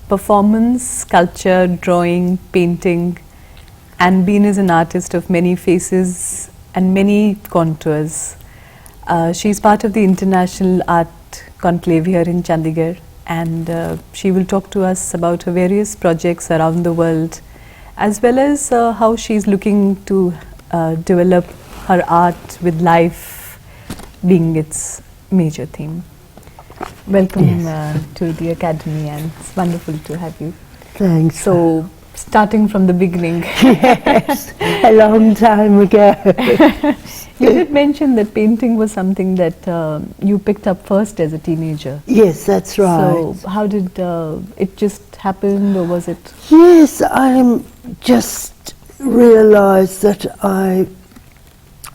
performance, sculpture, drawing, painting, and been as an artist of many faces and many contours. She's part of the International Art Conclave here in Chandigarh, and she will talk to us about her various projects around the world, as well as how she's looking to develop her art with life being its major theme. Welcome to the Academy, and it's wonderful to have you. Thanks. So, starting from the beginning. Yes, a long time ago. You did mention that painting was something that you picked up first as a teenager. Yes, that's right. So, how did it just happen, or was it? Yes, I just realized that I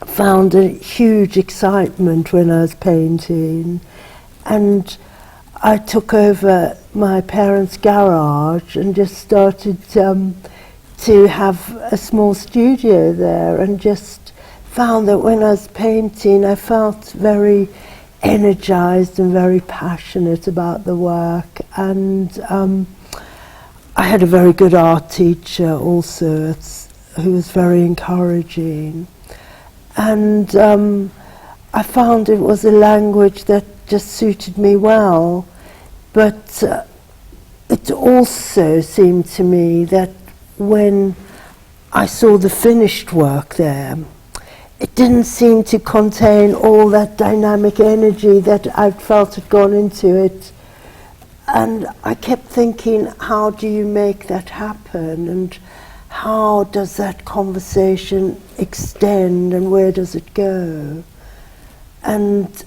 found a huge excitement when I was painting, and I took over my parents' garage and just started to have a small studio there, and just found that when I was painting I felt very energized and very passionate about the work. And I had a very good art teacher also who was very encouraging, and I found it was a language that just suited me well. But it also seemed to me that when I saw the finished work there, it didn't seem to contain all that dynamic energy that I felt had gone into it. And I kept thinking, how do you make that happen? And how does that conversation extend, and where does it go? And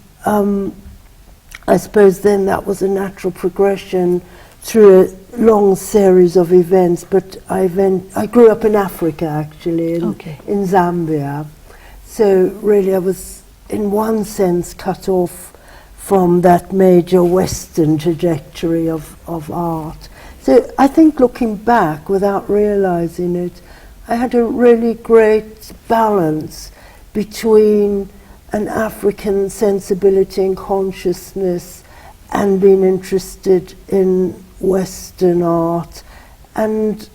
I suppose then that was a natural progression through a long series of events. But I grew up in Africa, actually, in Zambia. So really I was in one sense cut off from that major Western trajectory of art. So I think looking back without realizing it, I had a really great balance between an African sensibility and consciousness and being interested in Western art. And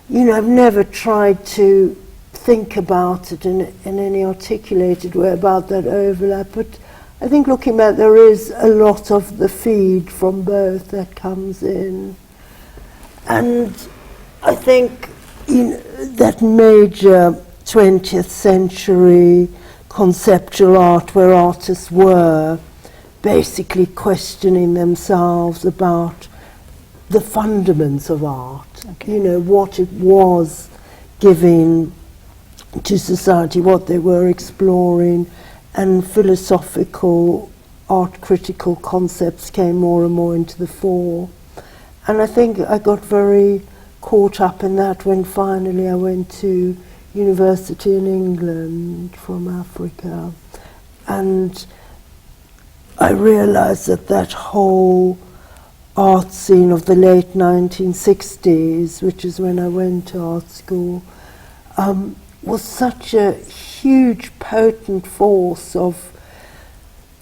you know, I've never tried to think about it in any articulated way about that overlap, but I think looking back there is a lot of the feed from both that comes in. And I think that major 20th century conceptual art, where artists were basically questioning themselves about the fundaments of art, you know, what it was giving to society, what they were exploring, and philosophical, art critical concepts came more and more into the fore. And I think I got very caught up in that when finally I went to university in England from Africa, and I realized that that whole art scene of the late 1960s, which is when I went to art school, was such a huge potent force of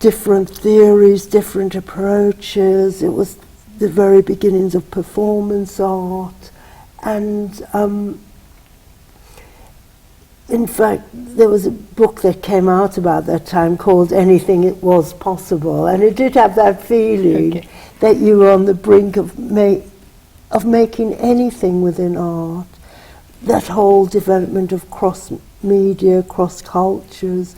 different theories, different approaches. It was the very beginnings of performance art, and in fact, there was a book that came out about that time called Anything It Was Possible, and it did have that feeling that you were on the brink of making anything within art. That whole development of cross-media, cross-cultures,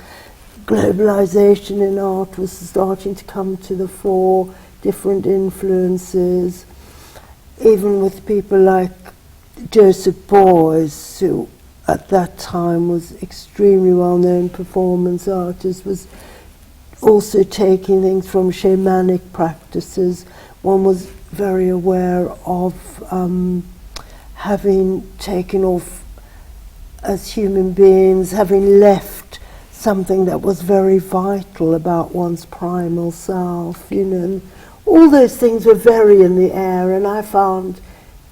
globalization in art was starting to come to the fore, different influences, even with people like Joseph Beuys, who at that time was extremely well-known performance artist, was also taking things from shamanic practices. One was very aware of having taken off as human beings, having left something that was very vital about one's primal self, you know, and all those things were very in the air, and I found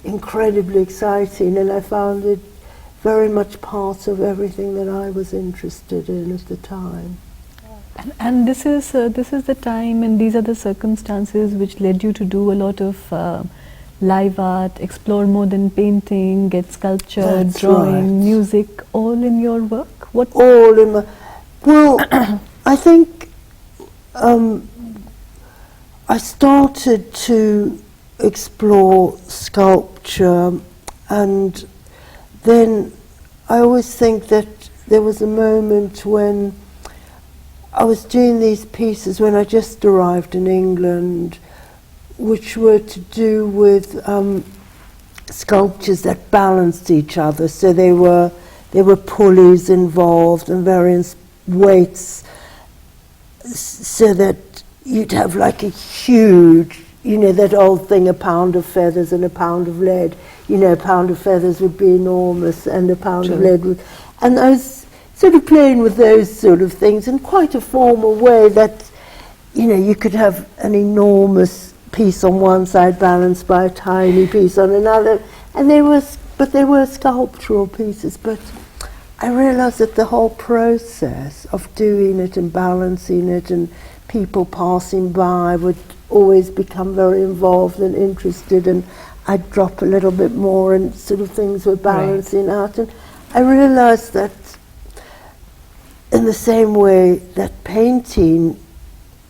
incredibly exciting, and I found it very much part of everything that I was interested in at the time. And this is the time, and these are the circumstances which led you to do a lot of live art, explore more than painting, get sculpture, That's drawing, right. music, all in your work? What? All in my... Well, I think I started to explore sculpture, and then I always think that there was a moment when I was doing these pieces when I just arrived in England, which were to do with sculptures that balanced each other. So there were pulleys involved and various weights, so that you'd have like a huge, you know, that old thing, a pound of feathers and a pound of lead. You know, a pound of feathers would be enormous and a pound of lead would... And I was sort of playing with those sort of things in quite a formal way that, you know, you could have an enormous piece on one side balanced by a tiny piece on another. And they were sculptural pieces, but I realized that the whole process of doing it and balancing it and people passing by would always become very involved and interested, and I'd drop a little bit more and sort of things were balancing out. And I realized that in the same way that painting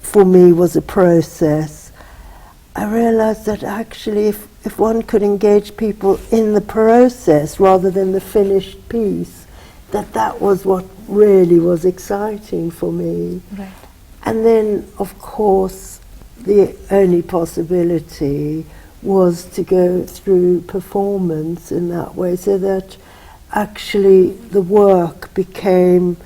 for me was a process, I realized that actually if one could engage people in the process rather than the finished piece, that was what really was exciting for me. Right. And then, of course, the only possibility was to go through performance in that way, so that actually the work became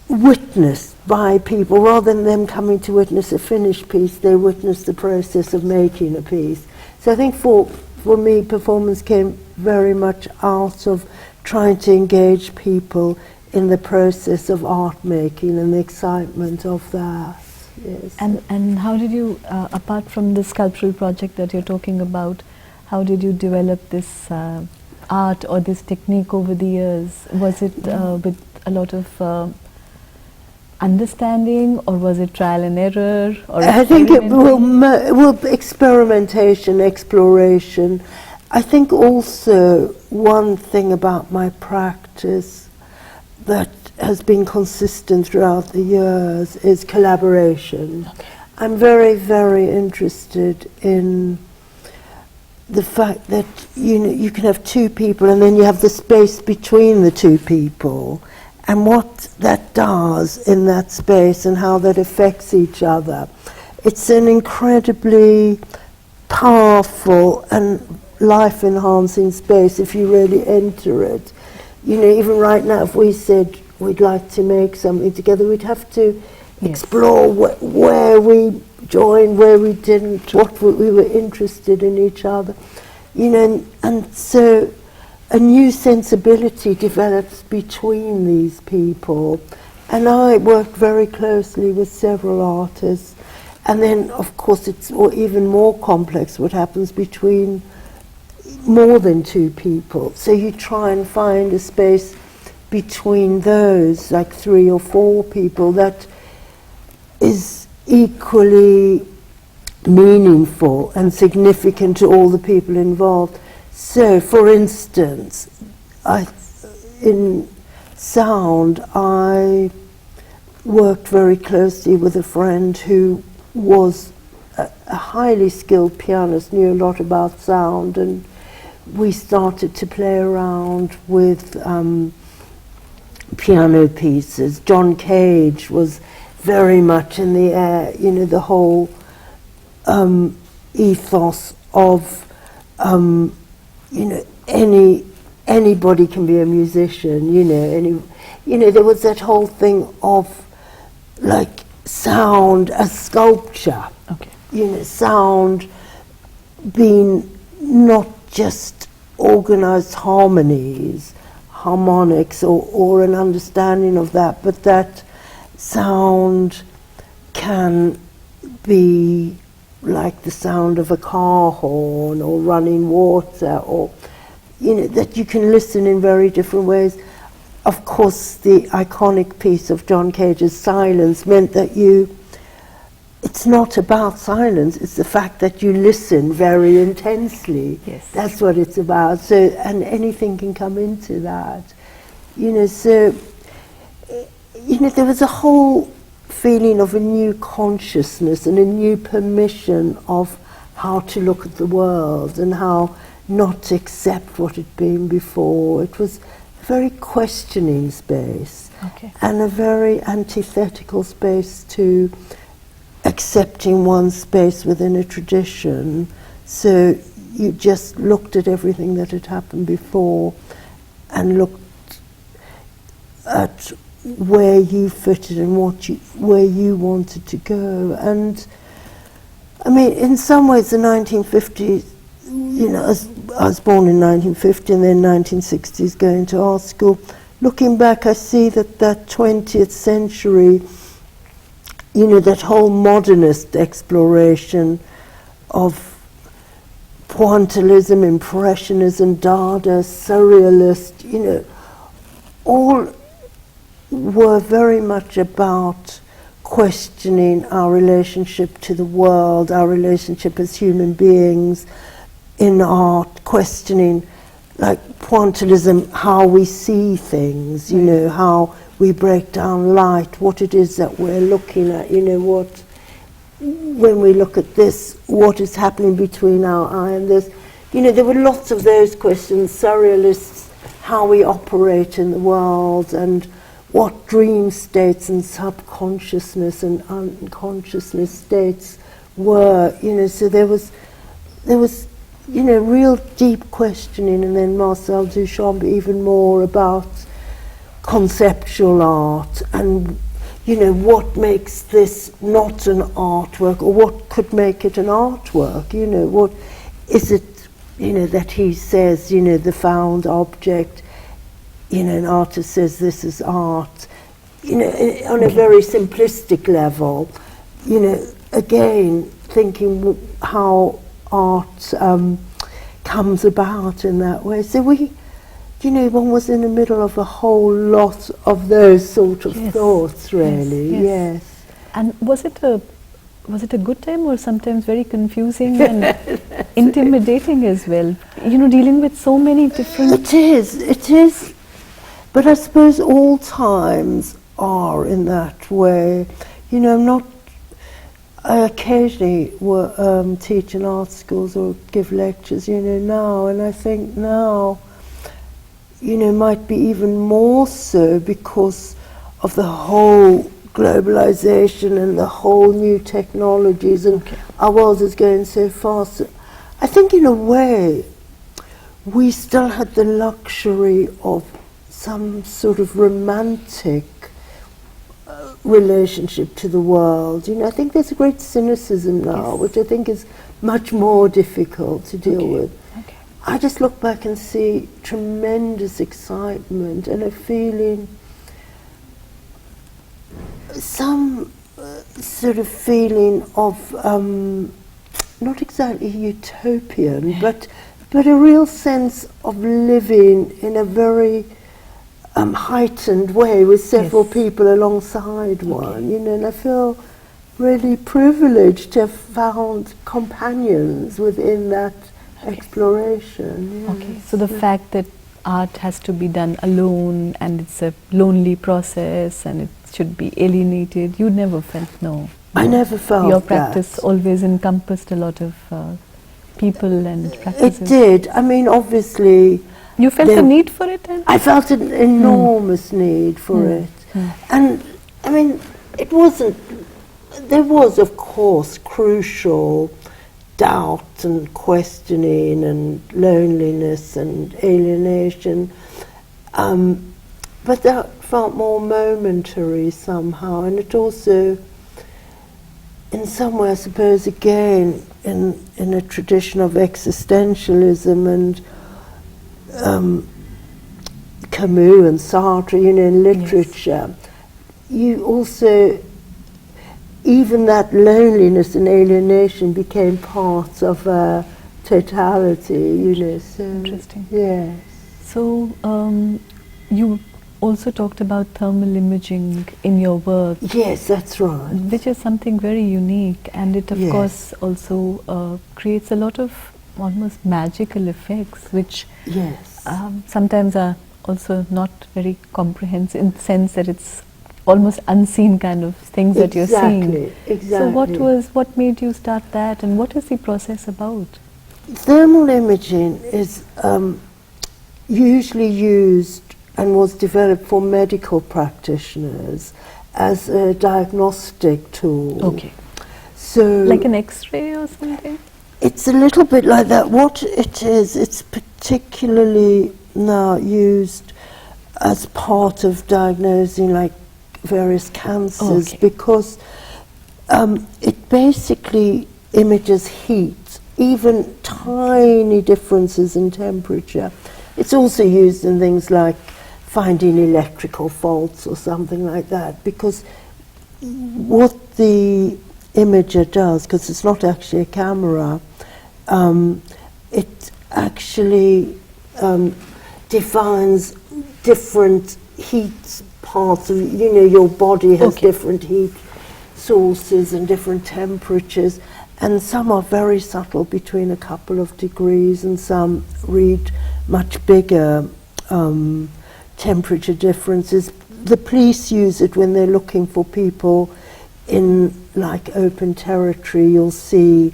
witnessed by people. Rather than them coming to witness a finished piece, they witnessed the process of making a piece. So I think for me, performance came very much out of trying to engage people in the process of art making and the excitement of that. Yes. And how did you, apart from the sculptural project that you're talking about, how did you develop this art or this technique over the years? Was it with a lot of understanding, or was it trial and error? Or I think it will experimentation, exploration. I think also one thing about my practice that has been consistent throughout the years is collaboration. Okay. I'm very, very interested in the fact that you can have two people and then you have the space between the two people, and what that does in that space and how that affects each other. It's an incredibly powerful and life-enhancing space if you really enter it. You know, even right now, if we said we'd like to make something together, we'd have to explore where we joined, where we didn't, what we were interested in each other. You know, and so a new sensibility develops between these people. And I worked very closely with several artists. And then, of course, it's even more complex what happens between more than two people. So you try and find a space between those, like 3 or 4 people, that is equally meaningful and significant to all the people involved. So, for instance, in sound, I worked very closely with a friend who was a highly skilled pianist, knew a lot about sound, and we started to play around with piano pieces. John Cage was very much in the air, you know, the whole ethos of, you know, anybody can be a musician, you know, there was that whole thing of like sound as sculpture. Okay. You know, sound being not just organized harmonies, harmonics, or an understanding of that, but that sound can be like the sound of a car horn or running water, or, you know, that you can listen in very different ways. Of course, the iconic piece of John Cage's Silence meant that it's not about silence, it's the fact that you listen very intensely. Yes. That's what it's about. So, and anything can come into that. You know, so, you know, there was a whole feeling of a new consciousness and a new permission of how to look at the world and how not to accept what had been before. It was a very questioning space, Okay. and a very antithetical space to accepting one space within a tradition. So you just looked at everything that had happened before and looked at where you fitted and where you wanted to go. And I mean, in some ways, the 1950s, you know, I was born in 1950 and then 1960s going to art school. Looking back, I see that 20th century, you know, that whole modernist exploration of pointillism, impressionism, Dada, surrealist, you know, all were very much about questioning our relationship to the world, our relationship as human beings in art, questioning, like pointillism, how we see things, you know, how we break down light, what it is that we're looking at, you know, what, when we look at this, what is happening between our eye and this. You know, there were lots of those questions, surrealists, how we operate in the world, and what dream states and subconsciousness and unconsciousness states were, you know. So there was, you know, real deep questioning, and then Marcel Duchamp even more about conceptual art and, you know, what makes this not an artwork, or what could make it an artwork, you know, what is it, you know, that he says, you know, the found object, you know, an artist says this is art, you know, on a very simplistic level, you know, again, thinking how art comes about in that way. So we, you know, one was in the middle of a whole lot of those sort of thoughts, really. Yes. And was it a good time, or sometimes very confusing and intimidating as well? You know, dealing with so many different... It is. But I suppose all times are in that way. You know, I occasionally teach in art schools or give lectures, you know, now, and I think now, you know, might be even more so because of the whole globalization and the whole new technologies, and our world is going so fast. I think in a way we still had the luxury of some sort of romantic relationship to the world. You know, I think there's a great cynicism now, which I think is much more difficult to deal with. Okay. I just look back and see tremendous excitement and a feeling, some sort of feeling of not exactly utopian, but a real sense of living in a very heightened way with several people alongside one, you know, and I feel really privileged to have found companions within that exploration. Yes. Okay, so the fact that art has to be done alone and it's a lonely process and it should be alienated, you never felt I never felt your practice always encompassed a lot of people and practices. It did. I mean, obviously... You felt the need for it? I felt an enormous need for it. And, I mean, it wasn't... There was, of course, crucial doubt and questioning and loneliness and alienation. But that felt more momentary somehow. And it also, in some way, I suppose, again, in a tradition of existentialism and Camus and Sartre, you know, in literature, you also, even that loneliness and alienation became part of a totality, you know. So interesting. Yes. So you also talked about thermal imaging in your work. Yes, that's right. Which is something very unique, and it of Yes. course also creates a lot of almost magical effects, which Yes. sometimes are also not very comprehensive, in the sense that it's almost unseen kind of things that you're seeing. Exactly. So what made you start that, and what is the process about? Thermal imaging is usually used and was developed for medical practitioners as a diagnostic tool. Okay. So Like an X-ray or something? it's a little bit like that. What it is, it's particularly now used as part of diagnosing like various cancers, Okay. because it basically images heat, even tiny differences in temperature. It's also used in things like finding electrical faults or something like that, because what the imager does, because it's not actually a camera, it actually defines different heat parts of, you know, your body has Okay. different heat sources and different temperatures, and some are very subtle, between a couple of degrees, and some read much bigger temperature differences. The police use it when they're looking for people in like open territory. You'll see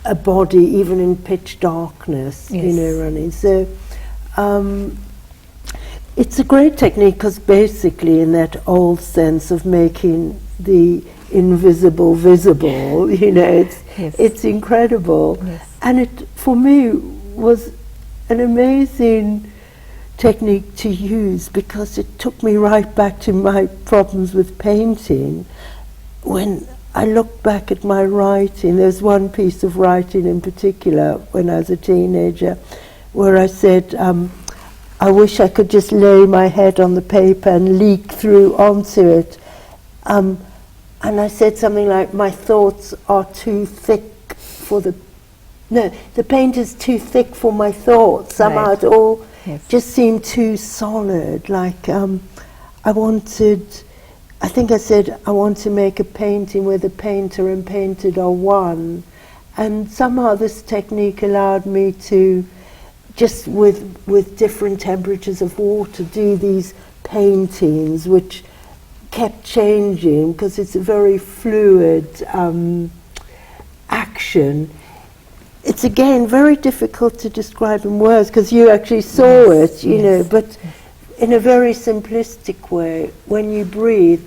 a body even in pitch darkness, you Yes. know, running. So it's a great technique, because basically in that old sense of making the invisible visible, you know, Yes. it's incredible. Yes. And it, for me, was an amazing technique to use, because it took me right back to my problems with painting. When I look back at my writing, there's one piece of writing in particular when I was a teenager where I said, I wish I could just lay my head on the paper and leak through onto it. And I said something like, my thoughts are too thick for the paint is too thick for my thoughts. Somehow Right. it all Yes. just seemed too solid. Like I think I said, I want to make a painting where the painter and painted are one. And somehow this technique allowed me to, just with different temperatures of water, do these paintings which kept changing, because it's a very fluid action. It's again very difficult to describe in words, because you actually saw Yes, it, you yes, know, but in a very simplistic way, when you breathe,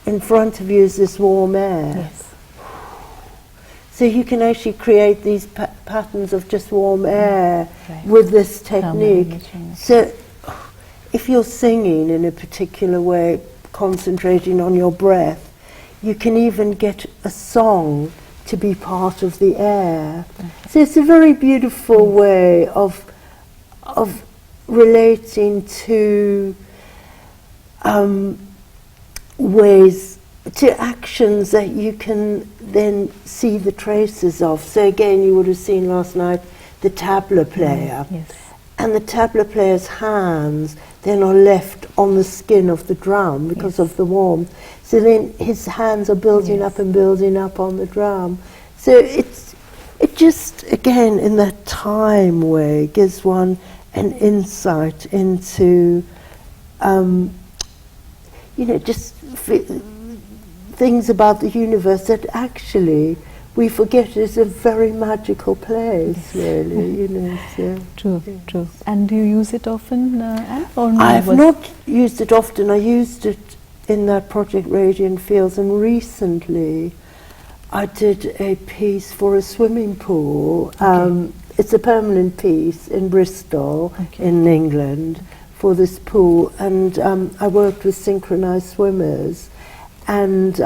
in front of you is this warm air. Yes. So you can actually create these patterns of just warm air Right. with this Thermal technique. imaging. So if you're singing in a particular way, concentrating on your breath, you can even get a song to be part of the air. So it's a very beautiful way of relating to ways, to actions that you can then see the traces of. So again, you would have seen last night the tabla player. Yes. And the tabla player's hands then are left on the skin of the drum because Yes. of the warmth. So then his hands are building Yes. up and building up on the drum. So it just, again, in that time way, gives one an insight into, you know, just things about the universe that actually we forget is a very magical place, really, you know. So. True, true. And do you use it often, Anne, or no? I have not used it often. I used it in that project Radiant Fields, and recently I did a piece for a swimming pool. It's a permanent piece in Bristol, in England, for this pool, and I worked with synchronized swimmers, and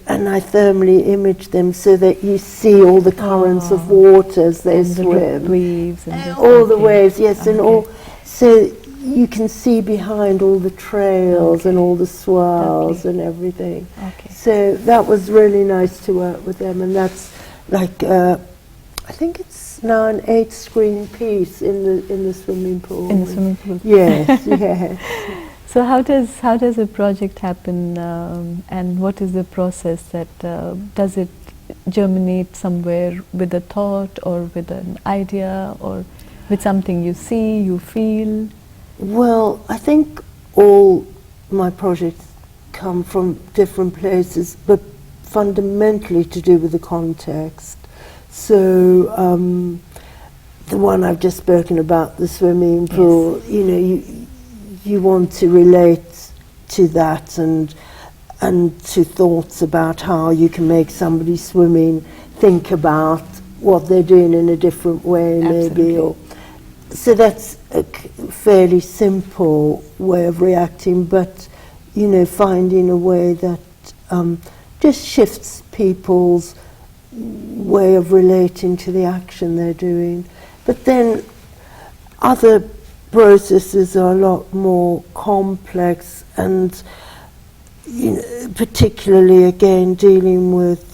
and I thermally imaged them so that you see all the currents of water as they swim. The waves and All the waves, yes, and all. So you can see behind all the trails and all the swirls and everything. Okay. So that was really nice to work with them, and that's like, I think it's it's now an 8-screen piece in the swimming pool. In the swimming pool. Yes, yes. So how does a project happen, and what is the process that does it germinate somewhere with a thought or with an idea or with something you see, you feel? Well, I think all my projects come from different places, but fundamentally to do with the context. So the one I've just spoken about, the swimming pool, yes. You know, you want to relate to that and to thoughts about how you can make somebody swimming think about what they're doing in a different way. Absolutely. Maybe. Or so that's a fairly simple way of reacting, but you know, finding a way that just shifts people's way of relating to the action they're doing. But then other processes are a lot more complex, and you know, particularly again dealing with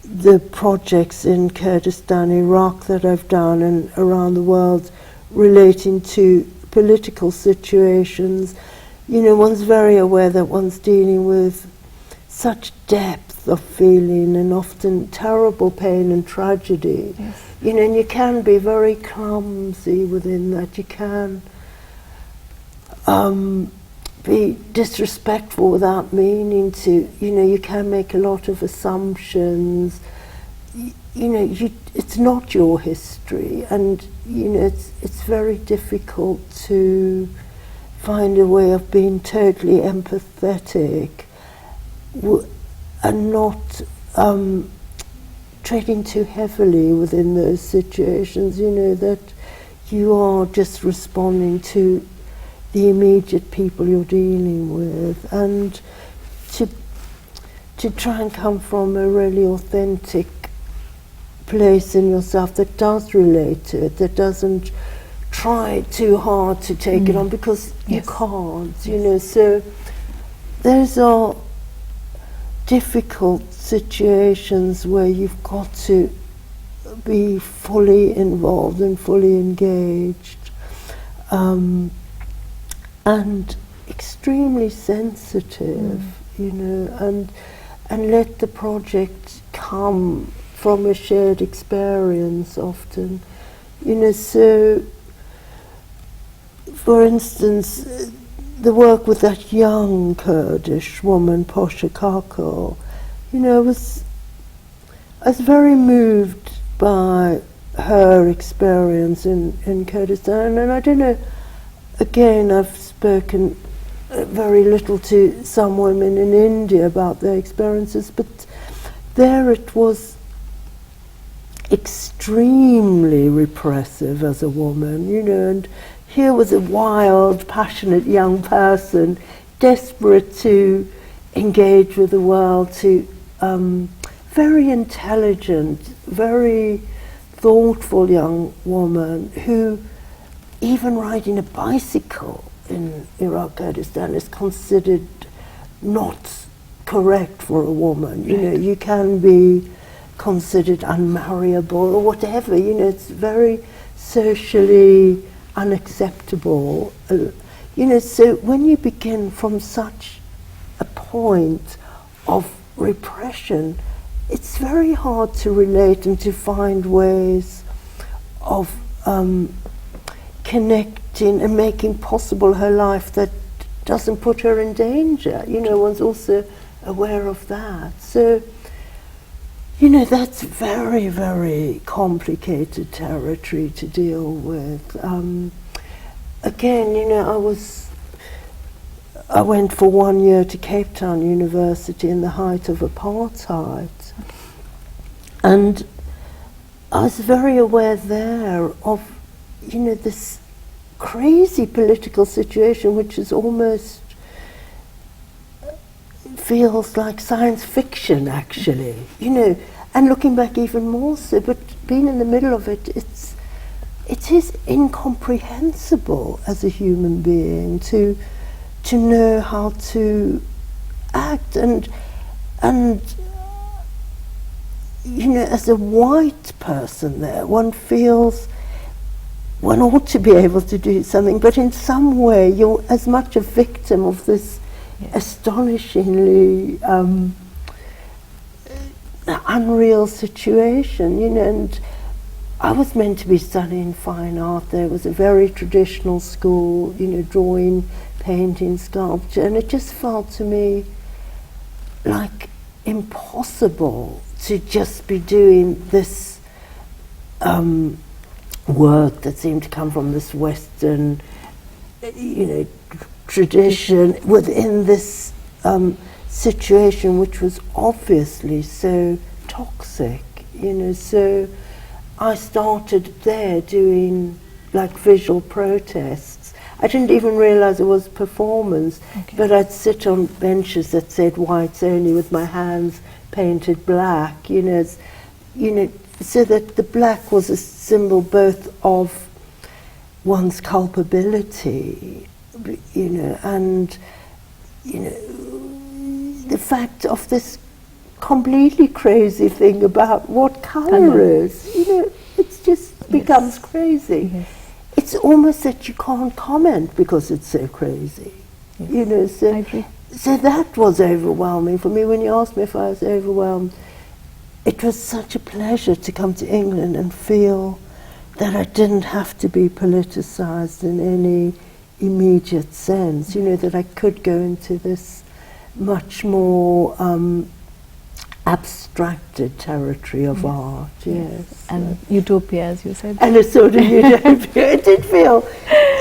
the projects in Kurdistan, Iraq that I've done and around the world relating to political situations. You know, one's very aware that one's dealing with such depth of feeling and often terrible pain and tragedy. Yes. You know, and you can be very clumsy within that. You can be disrespectful without meaning to. You know, you can make a lot of assumptions. You know, it's not your history, and you know, it's very difficult to find a way of being totally empathetic and not treading too heavily within those situations, you know, that you are just responding to the immediate people you're dealing with, and to try and come from a really authentic place in yourself that does relate to it, that doesn't try too hard to take it on, because you can't, you know. So those are difficult situations where you've got to be fully involved and fully engaged, and extremely sensitive, you know, and let the project come from a shared experience often, you know. So for instance, the work with that young Kurdish woman, Posha Kakul, you know, I was very moved by her experience in Kurdistan, and I don't know, again, I've spoken very little to some women in India about their experiences, but there it was extremely repressive as a woman, you know, and here was a wild, passionate young person, desperate to engage with the world, to very intelligent, very thoughtful young woman who, even riding a bicycle in Iraq, Kurdistan, is considered not correct for a woman. You know, you can be considered unmarriable or whatever. You know, it's very socially unacceptable. You know, so when you begin from such a point of repression, it's very hard to relate and to find ways of connecting and making possible her life that doesn't put her in danger. You know, one's also aware of that. So, you know, that's very, very complicated territory to deal with. Again, you know, I went for 1 year to Cape Town University in the height of apartheid, and I was very aware there of, you know, this crazy political situation which is almost feels like science fiction, actually, you know, and looking back even more so, but being in the middle of it, it is incomprehensible as a human being to know how to act, and you know, as a white person there, one feels one ought to be able to do something, but in some way you're as much a victim of this astonishingly unreal situation, you know. And I was meant to be studying fine art there. It was a very traditional school, you know, drawing, painting, sculpture, and it just felt to me like impossible to just be doing this work that seemed to come from this Western, you know, tradition within this situation which was obviously so toxic, you know. So I started there doing like visual protests. I didn't even realize it was performance, but I'd sit on benches that said whites only with my hands painted black, you know, so that the black was a symbol both of one's culpability, you know, and, you know, the fact of this completely crazy thing about what colour is, you know, it just becomes crazy. Yes. It's almost that you can't comment because it's so crazy, you know. So, I agree. So that was overwhelming for me. When you asked me if I was overwhelmed, it was such a pleasure to come to England and feel that I didn't have to be politicized in any immediate sense, you know, that I could go into this much more abstracted territory of art, yes. And utopia, as you said. And a sort of utopia. It did feel,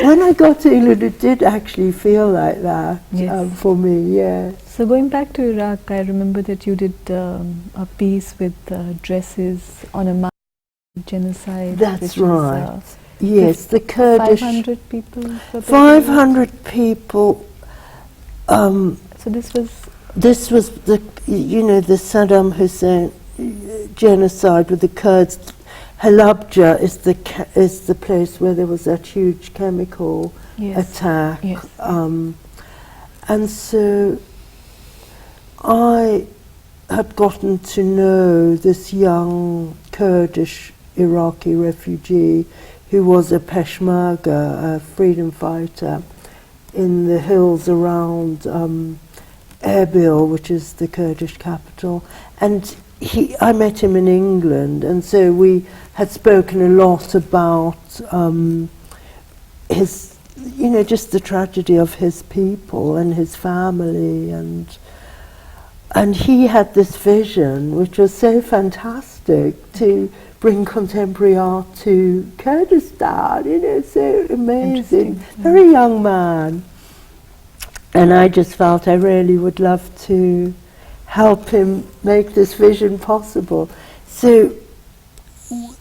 when I got to England, it did actually feel like that for me, yes. So going back to Iraq, I remember that you did a piece with dresses on a genocide. That's right. Yes, the Kurdish. 500 people. 500 people. So this was the, you know, the Saddam Hussein genocide with the Kurds. Halabja is the place where there was that huge chemical attack. Yes. And so I had gotten to know this young Kurdish Iraqi refugee who was a Peshmerga, a freedom fighter, in the hills around Erbil, which is the Kurdish capital. And I met him in England, and so we had spoken a lot about his, you know, just the tragedy of his people and his family, and he had this vision which was so fantastic to bring contemporary art to Kurdistan, you know, so amazing. Very young man. And I just felt I really would love to help him make this vision possible. So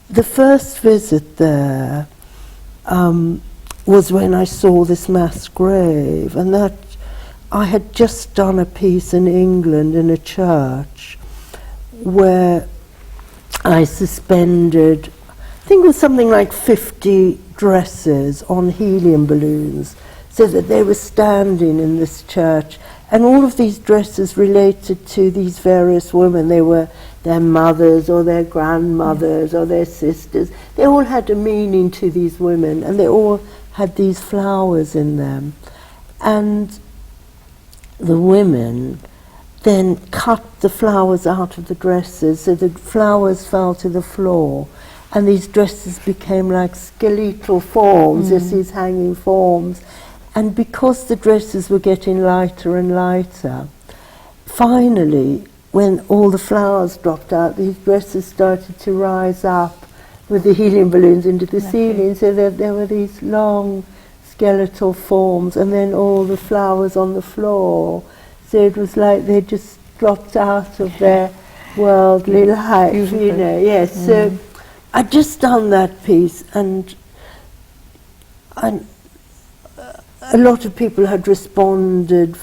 the first visit there was when I saw this mass grave, and that I had just done a piece in England in a church where I suspended, I think it was something like 50 dresses on helium balloons, so that they were standing in this church, and all of these dresses related to these various women. They were their mothers or their grandmothers or their sisters. They all had a meaning to these women, and they all had these flowers in them. And the women then cut the flowers out of the dresses, so the flowers fell to the floor, and these dresses became like skeletal forms, just these hanging forms. And because the dresses were getting lighter and lighter, finally, when all the flowers dropped out, these dresses started to rise up with the helium balloons into the ceiling, so that there were these long skeletal forms, and then all the flowers on the floor. So it was like they just dropped out of their worldly life, you know. Yes, so I'd just done that piece, and a lot of people had responded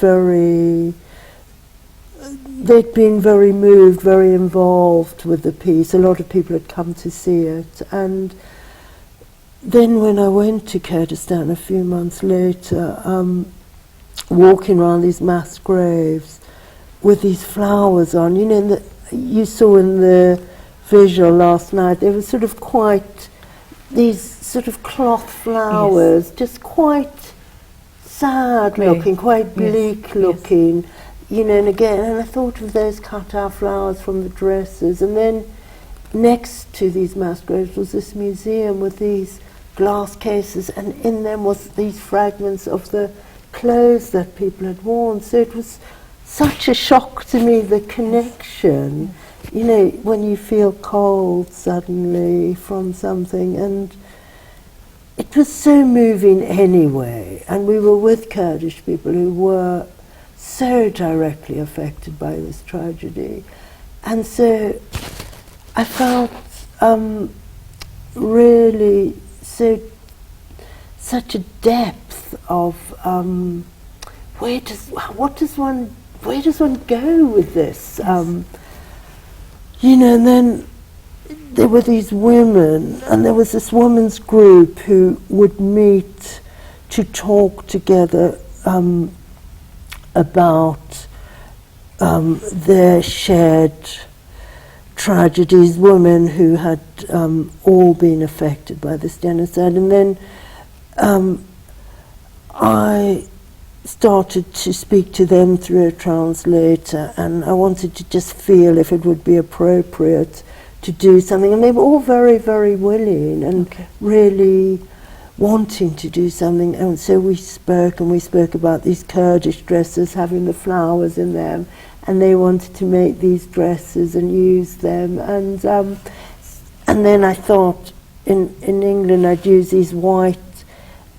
they'd been very moved, very involved with the piece. A lot of people had come to see it. And then when I went to Kurdistan a few months later, walking around these mass graves with these flowers on, you know, you saw in the visual last night. They were sort of quite, these sort of cloth flowers, just quite sad looking, quite bleak looking, you know, and again, and I thought of those cut-out flowers from the dresses, and then next to these mass graves was this museum with these glass cases, and in them was these fragments of the clothes that people had worn. So it was such a shock to me, the connection, you know, when you feel cold suddenly from something, and it was so moving anyway. And we were with Kurdish people who were so directly affected by this tragedy, and so I felt really such a depth of where does one go with this? You know, and then there were these women, and there was this women's group who would meet to talk together about their shared tragedies, women who had all been affected by this genocide. And then I started to speak to them through a translator, and I wanted to just feel if it would be appropriate to do something, and they were all very, very willing and really wanting to do something. And so we spoke about these Kurdish dresses having the flowers in them, and they wanted to make these dresses and use them, and then I thought in England I'd use these white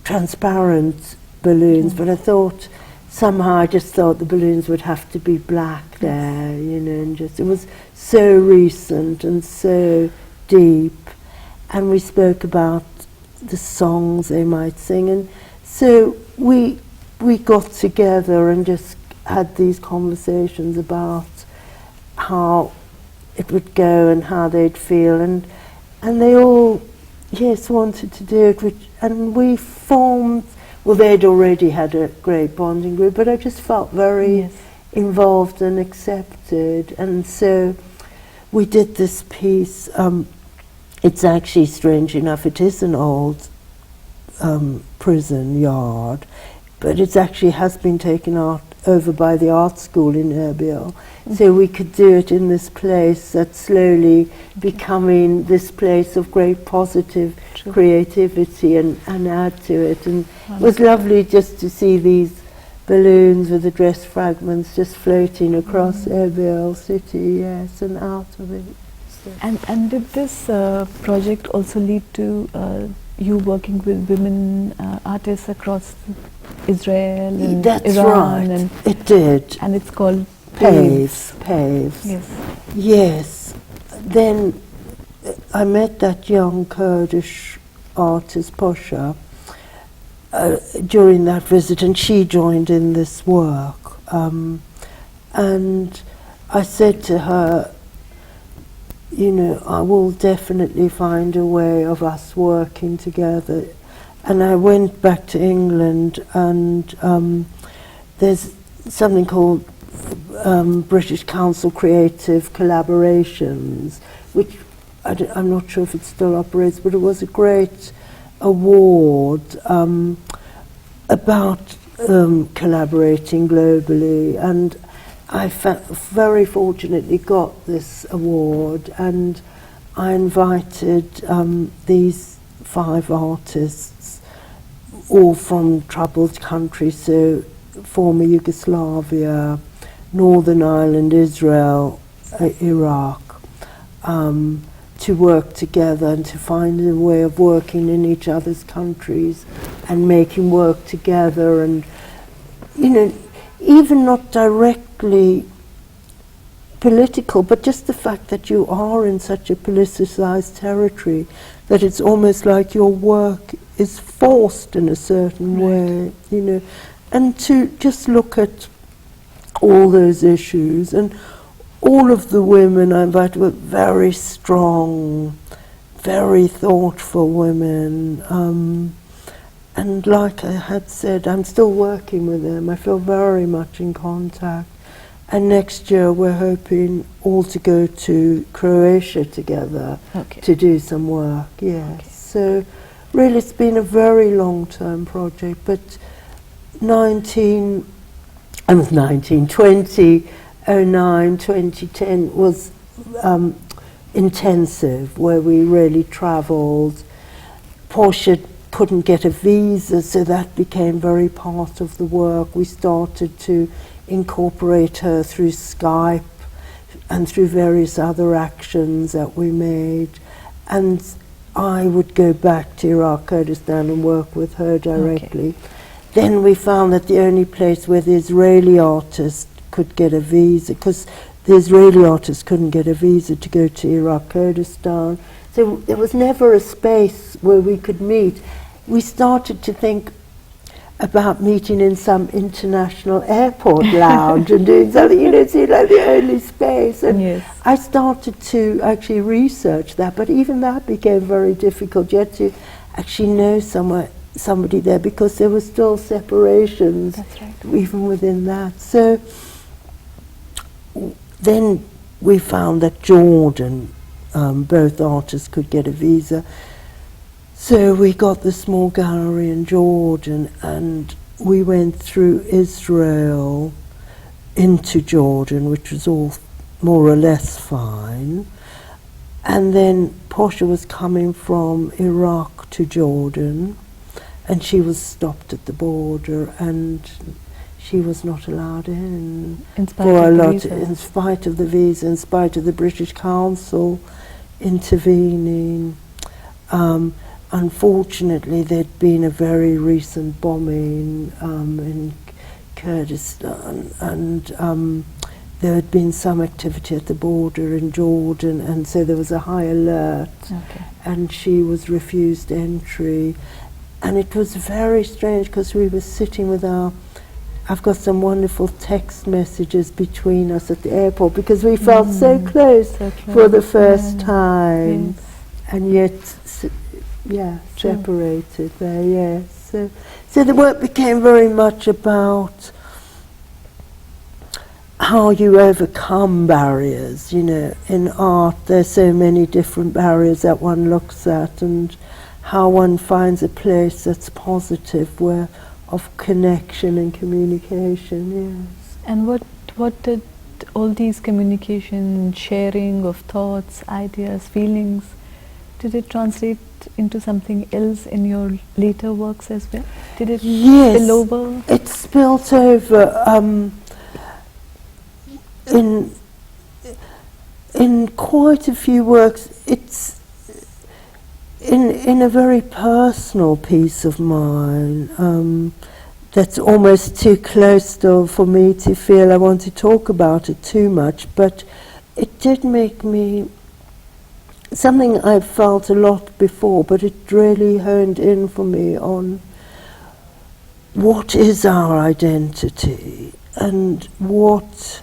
transparent balloons, but I thought somehow I just thought the balloons would have to be black there, you know, and just it was so recent and so deep, and we spoke about the songs they might sing, and so we got together and just had these conversations about how it would go and how they'd feel, and they all wanted to do it, and we formed, well, they'd already had a great bonding group, but I just felt very involved and accepted, and so we did this piece. It's actually, strange enough, it is an old prison yard, but it actually has been taken over by the art school in Erbil. So we could do it in this place that's slowly becoming this place of great positive creativity and add to it. And it was lovely just to see these balloons with the dress fragments just floating across Erbil city, and out of it. So. And did this project also lead to you working with women artists across Israel and That's Iran? right. And it did. And it's called Paves. Yes. Then I met that young Kurdish artist, Posha, during that visit, and she joined in this work. And I said to her, you know, I will definitely find a way of us working together. And I went back to England, and there's something called British Council Creative Collaborations, which I'm not sure if it still operates, but it was a great award about collaborating globally, and I very fortunately got this award, and I invited these 5 artists, all from troubled countries, so former Yugoslavia, Northern Ireland, Israel, Iraq, to work together and to find a way of working in each other's countries and making work together, and, you know, even not directly political, but just the fact that you are in such a politicized territory that it's almost like your work is forced in a certain way, you know, and to just look at all those issues. And all of the women I invited were very strong, very thoughtful women, and like I had said, I'm still working with them. I feel very much in contact, And next year we're hoping all to go to Croatia together to do some work, yes. Okay. So really it's been a very long-term project, but 2009, 2010 was intensive, where we really travelled. Portia couldn't get a visa, so that became very part of the work. We started to incorporate her through Skype and through various other actions that we made. And I would go back to Iraq, Kurdistan and work with her directly. Okay. Then we found that the only place where the Israeli artist could get a visa, because the Israeli artists couldn't get a visa to go to Iraq, Kurdistan. So there was never a space where we could meet. We started to think about meeting in some international airport lounge and doing something, you know, it seemed like the only space. And yes. I started to actually research that, but even that became very difficult. You had to actually know somebody there, because there were still separations. That's right. Even within that. So then we found that Jordan, both artists could get a visa. So we got the small gallery in Jordan, and we went through Israel into Jordan, which was all more or less fine. And then Portia was coming from Iraq to Jordan, and she was stopped at the border, and she was not allowed in for a lot, in spite of the visa, in spite of the British Council intervening. Unfortunately, there'd been a very recent bombing in Kurdistan, and there had been some activity at the border in Jordan, and so there was a high alert, and she was refused entry. And it was very strange, because we were sitting with I've got some wonderful text messages between us at the airport, because we felt so close for the first time, and yet separated there, yes. So the work became very much about how you overcome barriers, you know. In art there's so many different barriers that one looks at, and how one finds a place that's positive, where of connection and communication, yes. And what did all these communication, sharing of thoughts, ideas, feelings, did it translate into something else in your later works as well? Did it spill over? It spilt over in quite a few works. It's in a very personal piece of mine that's almost too close still for me to feel I want to talk about it too much, but it did make me something I've felt a lot before, but it really honed in for me on what is our identity, and what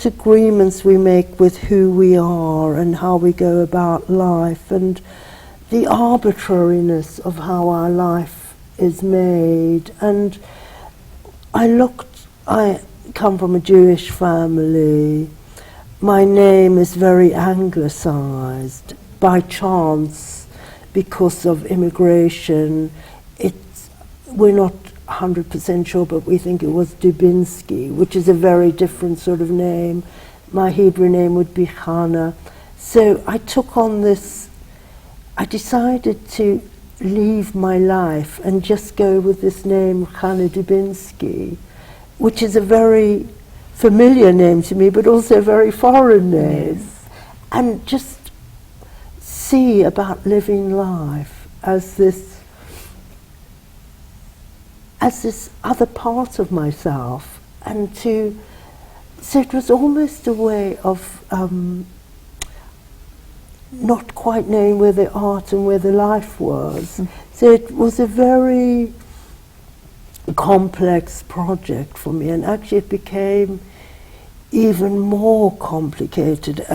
agreements we make with who we are and how we go about life, and the arbitrariness of how our life is made. And I come from a Jewish family. My name is very anglicised by chance because of immigration. We're not 100% sure, but we think it was Dubinsky, which is a very different sort of name. My Hebrew name would be Chana. So I took on this, I decided to leave my life and just go with this name, Chana Dubinsky, which is a very familiar name to me, but also a very foreign name. Yes. And just see about living life as this other part of myself, and so it was almost a way of not quite knowing where the art and where the life was. So it was a very complex project for me, and actually it became even more complicated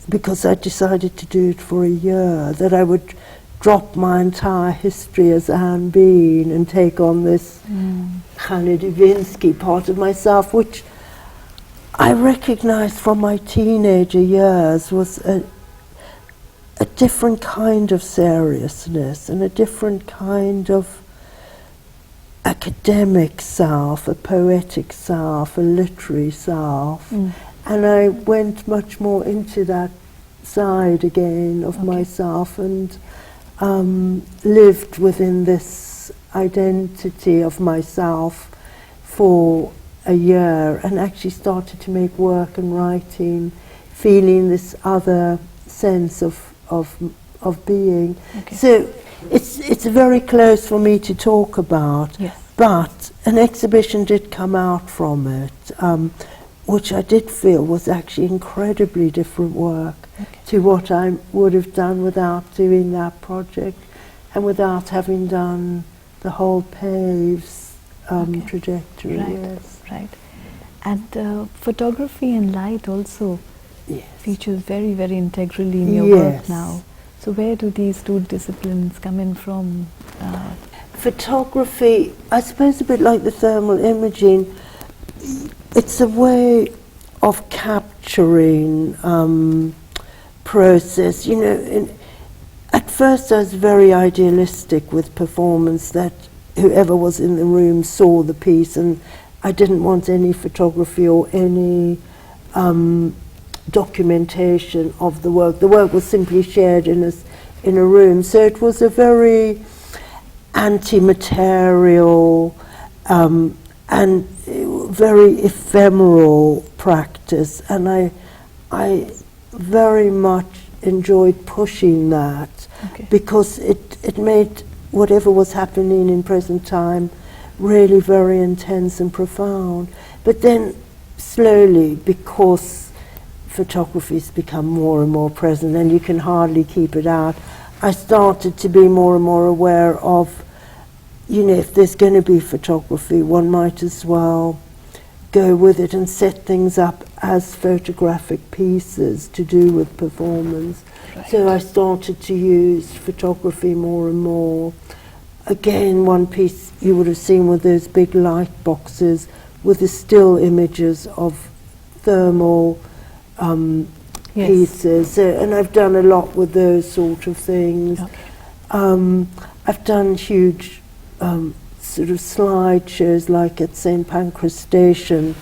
because I decided to do it for a year, that I would drop my entire history as Anne Bean and take on this Divinsky part of myself, which I recognized from my teenager years was a different kind of seriousness and a different kind of academic self, a poetic self, a literary self. And I went much more into that side again of myself and lived within this identity of myself for a year and actually started to make work and writing, feeling this other sense of being. So it's very close for me to talk about, but an exhibition did come out from it, which I did feel was actually incredibly different work to what I would have done without doing that project and without having done the whole Paves trajectory. Right. And photography and light also features very, very integrally in your work now. So where do these two disciplines come in from? Photography, I suppose a bit like the thermal imaging, it's a way of capturing process. You know, at first I was very idealistic with performance, that whoever was in the room saw the piece, and I didn't want any photography or any documentation of the work. The work was simply shared in a room, so it was a very anti-material and very ephemeral practice, and I very much enjoyed pushing that because it made whatever was happening in present time really very intense and profound. But then slowly, because photography's become more and more present and you can hardly keep it out, I started to be more and more aware of, you know, if there's going to be photography, one might as well go with it and set things up as photographic pieces to do with performance. So I started to use photography more and more. Again, one piece you would have seen with those big light boxes with the still images of thermal pieces. And I've done a lot with those sort of things. I've done huge sort of slideshows, like at St Pancras Station.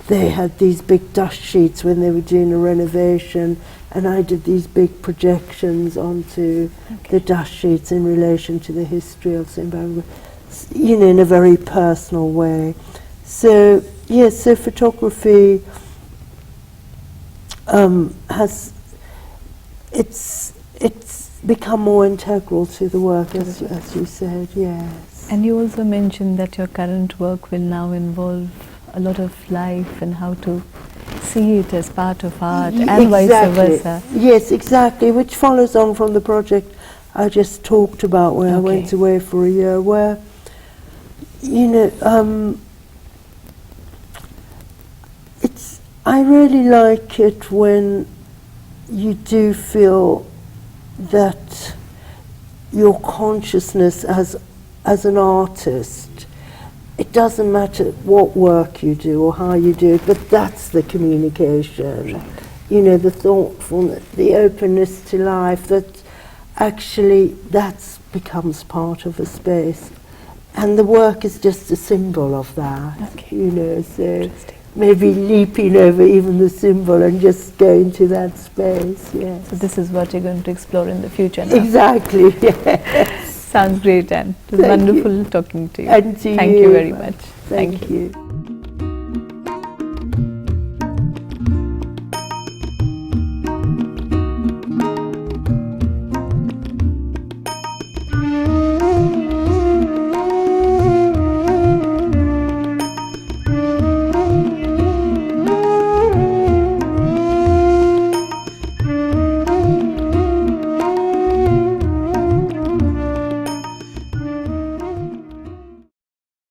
They had these big dust sheets when they were doing a renovation, and I did these big projections onto the dust sheets in relation to the history of St Pancras, you know, in a very personal way. So yes, so photography has it's become more integral to the work, as you said. Yes. And you also mentioned that your current work will now involve a lot of life and how to see it as part of art and vice versa. Yes, exactly, which follows on from the project I just talked about, where I went away for a year, where, you know, I really like it when you do feel that your consciousness as an artist, it doesn't matter what work you do or how you do it, but that's the communication. You know, the thoughtfulness, the openness to life, that actually that becomes part of a space. And the work is just a symbol of that, you know, so maybe leaping over even the symbol and just going to that space, yes. So this is what you're going to explore in the future now. Exactly, yes. Sounds great, Anne. It was wonderful talking to you. And to Thank you very much. Thank you.